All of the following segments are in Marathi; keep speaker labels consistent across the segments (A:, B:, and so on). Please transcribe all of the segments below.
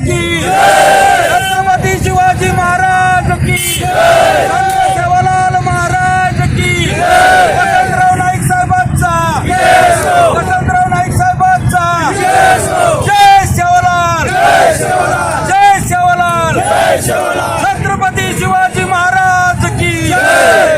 A: की छत्रपती शिवाजी महाराज की संत सेवालाल महाराज की वसंतराव नाईक साहेबांचा वसंतराव नाईक साहेबांचा जय सेवालाल जय सेवालाल छत्रपती शिवाजी महाराज की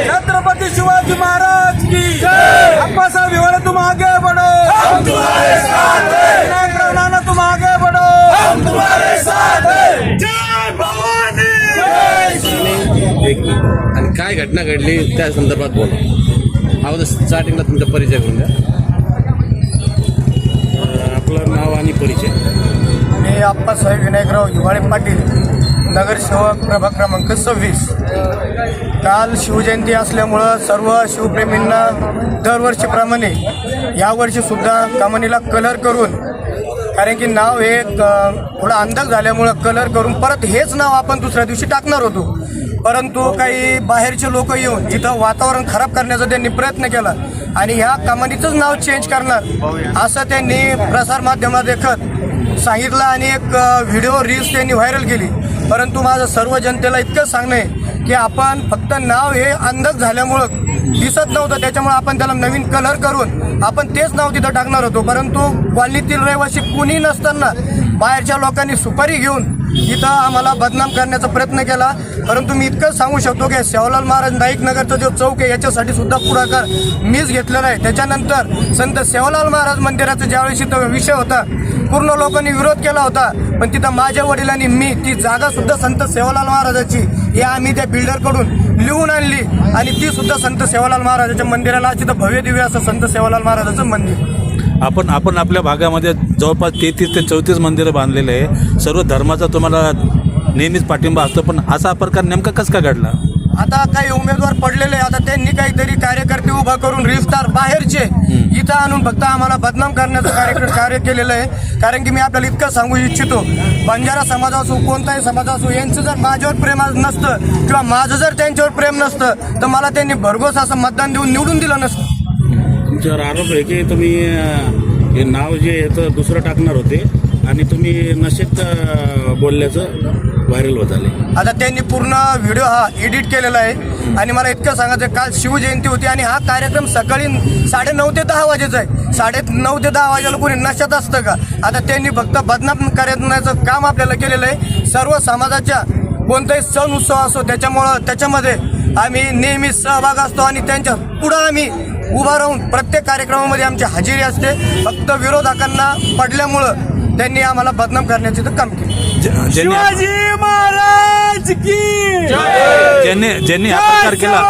A: छत्रपती शिवाजी महाराज की अप्पा साहब हिवाळे तुम आगे बढ़ो हम तुम्हारे साथ हैं विनायकराव नाना तुम आगे बढ़ो हम तुम्हारे साथ हैं जय भवानी
B: एक आणि काय घटना घडली त्या संदर्भात बोला. अगोदर स्टार्टिंगला तुमचा परिचय करून द्या.
C: आपलं नाव आणि परिचय.
D: मी आप्पासाहेब विनायकराव हिवाळे पाटील, नगरसेवक प्रभाग क्रमांक 26. काल शिवजयंती असल्यामुळं सर्व शिवप्रेमींना दरवर्षीप्रमाणे यावर्षीसुद्धा कमानीला कलर करून, कारण की नाव हे थोडा अंदाज झाल्यामुळं कलर करून परत हेच नाव आपण दुसऱ्या दिवशी टाकणार होतो. परंतु काही बाहेरचे लोक येऊन इथं वातावरण खराब करण्याचा त्यांनी प्रयत्न केला आणि ह्या कमानीचंच नाव चेंज करणार असं त्यांनी प्रसारमाध्यमादेखत सांगितलं आणि एक व्हिडिओ रील्स त्यांनी व्हायरल केली. परंतु माझं सर्व जनतेला इतकंच सांगणं आहे की आपण फक्त नाव हे अंदाज झाल्यामुळं दिसत नव्हतं, त्याच्यामुळे आपण त्याला नवीन कलर करून आपण तेच नाव तिथं टाकणार होतो. परंतु कॉलनीतील रहिवासी कुणी नसताना बाहेरच्या लोकांनी सुपारी घेऊन इथं आम्हाला बदनाम करण्याचा प्रयत्न केला. परंतु मी इतकंच सांगू शकतो की सेवालाल महाराज नाईक नगरचा जो चौक आहे याच्यासाठी सुद्धा पुढाकार मीच घेतलेला आहे. त्याच्यानंतर संत सेवालाल महाराज मंदिराचा ज्यावेळेस इथं विषय होता पूर्ण लोकांनी विरोध केला होता, पण तिथं माझ्या वडिलांनी मी ती जागा सुद्धा संत सेवालाल महाराजाची हे आम्ही त्या बिल्डरकडून लिहून आणली आणि ती सुद्धा संत सेवालाल महाराजाच्या मंदिराला तिथं भव्य दिव्य असं संत सेवालाल महाराजाचं मंदिर.
C: आपण आपल्या भागामध्ये जवळपास 33 ते 34 मंदिरं बांधलेले आहे. सर्व धर्माचा तुम्हाला नेहमीच पाठिंबा असतो, पण असा प्रकार नेमका कसं का घडला?
D: आता काही उमेदवार पडलेले, आता त्यांनी काहीतरी कार्यकर्ते उभा करून रील स्टार बाहेरचे इथं आणून फक्त आम्हाला बदनाम करण्याचं कार्य केलेलं आहे. कारण की मी आपल्याला इतकं सांगू इच्छितो, बंजारा समाज असो कोणताही समाज असो, यांचं जर माझ्यावर प्रेम नसतं किंवा माझं जर त्यांच्यावर प्रेम नसतं तर मला त्यांनी भरघोस असं मतदान देऊन निवडून दिलं नसतं.
C: तुमच्यावर आरोप आहे की तुम्ही हे नाव जे येतं दुसरं टाकणार होते आणि तुम्ही नशेत बोलल्याचं व्हायरल होत आले.
D: आता त्यांनी पूर्ण व्हिडिओ हा एडिट केलेला आहे आणि मला इतकं सांगायचं, काल शिवजयंती होती आणि हा कार्यक्रम सकाळी 9:30 ते 10 वाजेचा आहे. 9:30 ते 10 वाजेला कोणी नशेत असतं का? आता त्यांनी फक्त बदनाम करण्याचं काम आपल्याला केलेलं आहे. सर्व समाजाच्या कोणताही सण उत्सव असो त्याच्यामध्ये आम्ही नेहमी सहभाग असतो आणि त्यांच्या पुढं आम्ही उभा राहून प्रत्येक कार्यक्रमामध्ये आमची हजेरी असते. फक्त विरोधकांना पडल्यामुळं त्यांनी आम्हाला बदनाम करण्याचे काम केलं.
A: शिवाजी महाराज की
C: ज्यांनी हा प्रकार केला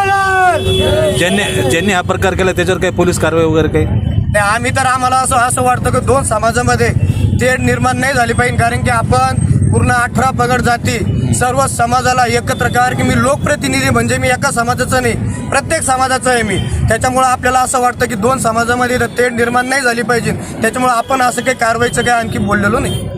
C: ज्यांनी हा प्रकार केला त्याच्यावर काही पोलीस कारवाई वगैरे काही
D: नाही. आम्ही तर आम्हाला असं वाटतं की दोन समाजामध्ये तेढ निर्माण नाही झाली पाहिजे. कारण की आपण पूर्ण 18 पगड जाती सर्व समाजाला एकत्र, कारण की मी लोकप्रतिनिधी म्हणजे मी एका समाजाचं नाही, प्रत्येक समाजाचं आहे मी. त्याच्यामुळं आपल्याला असं वाटतं की दोन समाजामध्ये तेढ निर्माण नाही झाली पाहिजे. त्याच्यामुळं आपण असं काही कारवाईचं काही आणखी बोललेलो नाही.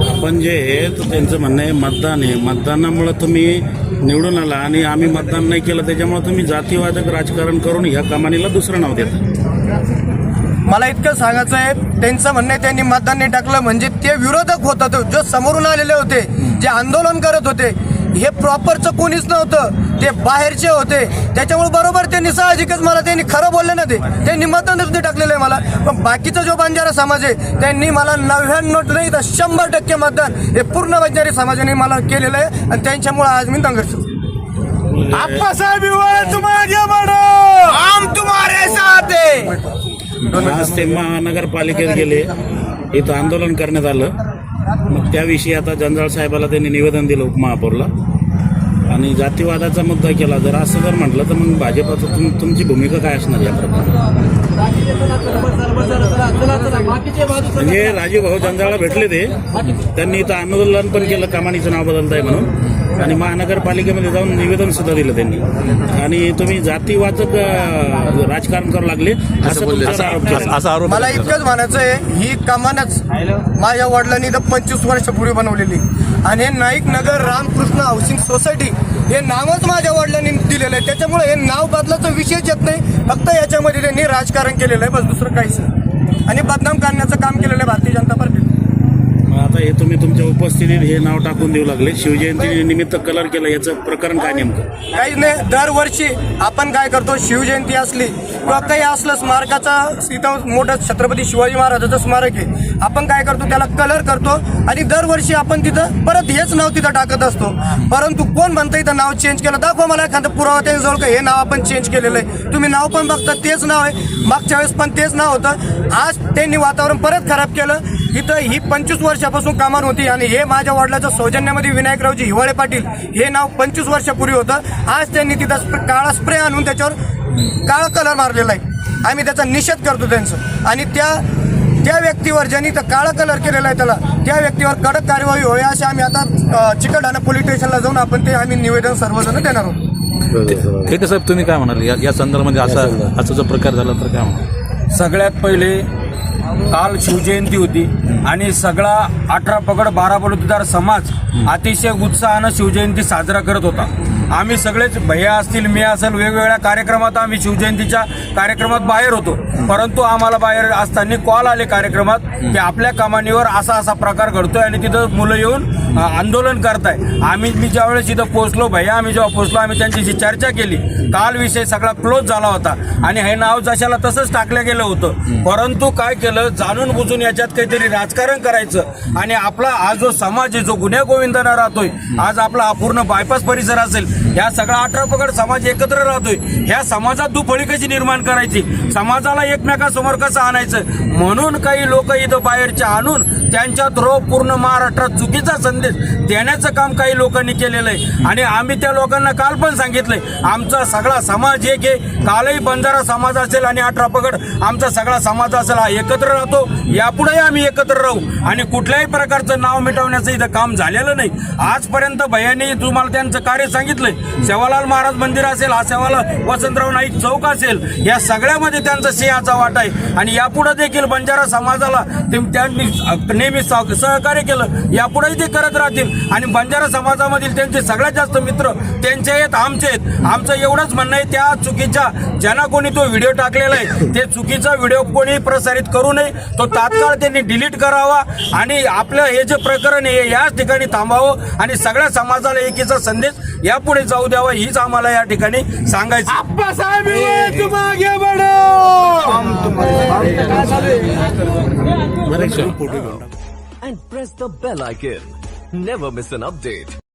C: आपण जे आहे तर त्यांचं म्हणणं आहे मतदान आहे, मतदानामुळं तुम्ही निवडून आला आणि आम्ही मतदान नाही केलं त्याच्यामुळे तुम्ही जातीवादक राजकारण करून ह्या कमानीला दुसरं नाव देता.
D: मला इतकं सांगायचं आहे, त्यांचं म्हणणं आहे त्यांनी मतदान नाही टाकलं म्हणजे ते विरोधक होतात, जो समोरून आलेले होते, जे आंदोलन करत होते, हे प्रॉपरचं कोणीच नव्हतं, ते बाहेरचे होते. त्याच्यामुळे बरोबर त्यांनी साहजिकच मला त्यांनी खरं बोलले ना, त्यांनी मतदानच नाही टाकलेलं आहे मला. पण बाकीचा जो बंजारा समाज आहे त्यांनी मला 99 नाही तर 100% मतदान हे पूर्ण बंजारी समाजाने मला केलेलं आहे आणि त्यांच्यामुळे आज मी संघर्ष.
A: अप्पा साहब हिवाळे तुम आगे बढ़ो हम तुम्हारे साथ हैं.
C: आज ते महानगरपालिकेत गेले, इथं आंदोलन करण्यात आलं. मग त्याविषयी आता जंजाळ साहेबाला त्यांनी निवेदन दिलं उपमहापौरला आणि जातीवादाचा मुद्दा केला. जर असं जर म्हटलं तर मग भाजपाचं तुमची भूमिका काय असणार या प्रकारे? म्हणजे राजीव भाऊ जंजाळला भेटले ते, त्यांनी इथं आंदोलन पण केलं कमानीचं नाव बदलताय म्हणून आणि महानगरपालिकेमध्ये जाऊन निवेदन सुद्धा दिलं त्यांनी. आणि तुम्ही जातीवाचक राजकारण करू लागले असा आरोप.
D: मला इतकंच म्हणायचं आहे, ही कमानच माझ्या वडिलांनी तर 25 वर्षापूर्वी बनवलेली आणि हे नाईक नगर रामकृष्ण हाऊसिंग सोसायटी हे नावच माझ्या वडिलांनी दिलेलं आहे. त्याच्यामुळे हे नाव बदलाचा विषयच येत नाही. फक्त याच्यामध्ये त्यांनी राजकारण केलेलं आहे, बस दुसरं काहीच नाही आणि बदनाम करण्याचं काम केलेलं आहे भारतीय जनता पार्टी.
C: आता हे तुम्ही तुमच्या उपस्थितीत हे नाव टाकून देऊ लागले, शिवजयंती निमित्त कलर केलं, याचं प्रकरण काय नेमकं?
D: काही नाही, दरवर्षी आपण काय करतो, शिवजयंती असली किंवा काही असलं स्मारकाचा इथं मोठं छत्रपती शिवाजी महाराजाचं स्मारक आहे, आपण काय करतो त्याला कलर करतो आणि दरवर्षी आपण तिथं परत हेच नाव तिथं टाकत असतो. परंतु कोण म्हणतं इथं नाव चेंज केलं? दाखवा मला एखादा पुरावा त्यांच्याजवळ का हे नाव आपण चेंज केलेलं आहे. तुम्ही नाव पण बघता तेच नाव आहे, मागच्या वेळेस पण तेच नाव होतं. आज त्यांनी वातावरण परत खराब केलं. इथं ही 25 वर्षापासून कामान होती आणि हे माझ्या वडिलाच्या सौजन्यामध्ये विनायकरावजी हिवाळे पाटील हे नाव 25 वर्षापूर्वी होतं. आज त्यांनी तिथं काळा स्प्रे आणून त्याच्यावर काळा कलर मारलेला आहे. आम्ही त्याचा निषेध करतो त्यांचं आणि त्या व्यक्तीवर ज्यांनी तर काळा कलर केलेला आहे त्या व्यक्तीवर कडक कार्यवाही होईल असे आम्ही आता चिकलठाणा पोलीस स्टेशनला जाऊन आपण ते आम्ही निवेदन सर्वजण देणार आहोत.
E: ठीक साहेब, तुम्ही काय म्हणाल या संदर्भामध्ये असा जो प्रकार झाला तर काय म्हणाल?
A: सगळ्यात पहिले काल शिवजयंती होती आणि सगळा 18 पगड 12 बलुतेदार समाज अतिशय उत्साहानं शिवजयंती साजरा करत होता. आम्ही सगळेच भैया असतील, मी असेल, वेगवेगळ्या कार्यक्रमात आम्ही शिवजयंतीच्या कार्यक्रमात बाहेर होतो. परंतु आम्हाला बाहेर असताना कॉल आले कार्यक्रमात की आपल्या कमानीवर असा प्रकार घडतोय आणि तिथं मुलं येऊन आंदोलन करताय. मी ज्यावेळेस इथं पोहोचलो, भैया आम्ही जेव्हा पोहोचलो आम्ही त्यांच्याशी चर्चा केली. काल विषय सगळा क्लोज झाला होता आणि हे नाव जशाला तसंच टाकलं गेलं होतं. परंतु काय केलं, जाणून बुजून याच्यात काहीतरी राजकारण करायचं आणि आपला हा जो समाज आहे जो गुन्ह्या गोविंदानं राहतोय, आज आपला हा पूर्ण बायपास परिसर असेल, ह्या सगळा 18 पगड समाज एकत्र राहतोय. ह्या समाजात दुफळी कशी निर्माण करायची, समाजाला एकमेकासमोर कसं आणायचं, म्हणून काही लोक इथं बाहेरच्या आणून त्यांच्या थ्रो पूर्ण महाराष्ट्रात चुकीचा संदेश देण्याचं काम काही लोकांनी केलेलं आहे. आणि आम्ही त्या लोकांना काल पण सांगितलंय, आमचा सगळा समाज एक आहे. कालही बंजारा समाज असेल आणि 18 पगड आमचा सगळा समाज असेल, हा एकत्र राहतो. यापुढेही आम्ही एकत्र राहू आणि कुठल्याही प्रकारचं नाव मिटवण्याचं इथं काम झालेलं नाही. आजपर्यंत भैयांनी तुम्हाला त्यांचं कार्य सांगितलंय. सेवालाल महाराज मंदिर असेल, हा सेवालाल वसंतराव नाईक चौक असेल, या सगळ्यामध्ये त्यांचा सिंहाचा वाटा आहे आणि यापुढे देखील बंजारा समाजाला त्यांनी नेहमी सहकार्य केलं, यापुढेही ते करत राहतील. आणि बंजारा समाजामधील त्यांचे सगळ्यात जास्त मित्र त्यांचे आहेत, आमचे आहेत. आमचं एवढंच म्हणणं आहे, त्या चुकीच्या ज्यांना कोणी तो व्हिडिओ टाकलेला आहे ते चुकीचा व्हिडिओ कोणी प्रसारित करू नये, तो तात्काळ त्यांनी डिलीट करावा आणि आपलं हे जे प्रकरण आहे याच ठिकाणी थांबावं आणि सगळ्या समाजाला एकीचा संदेश यापुढे जाऊ द्यावा, हीच आम्हाला या ठिकाणी सांगायचं.
B: आप्पासाहेब तुम आगे
C: बरेच फोटो घेऊन
F: and press the bell icon. Never miss an update.